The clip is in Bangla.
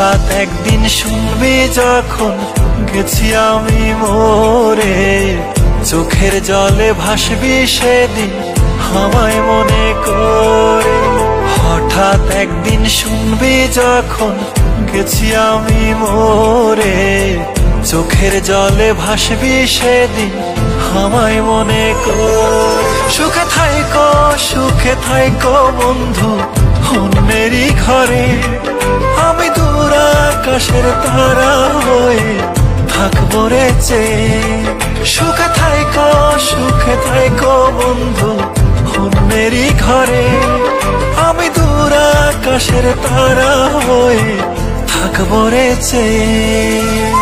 হঠাৎ একদিন শুনবি যখন গেছি আমি মরে, চোখের জলে ভাসবি সেদিন আমায় মনে করে। হঠাৎ একদিন শুনবি যখন গেছি আমি মরে, চোখের জলে ভাসবি সেদিন আমায় মনে করে। সুখে থাইকো বন্ধু অন্যেরই ঘরে, আমি দূর আকাশের তারা হয়ে থাকবো রে চেয়ে। সুখে থাইকো বন্ধু অন্যেরই ঘরে, আমি দূর আকাশের তারা হয়ে থাকবো রে চেয়ে।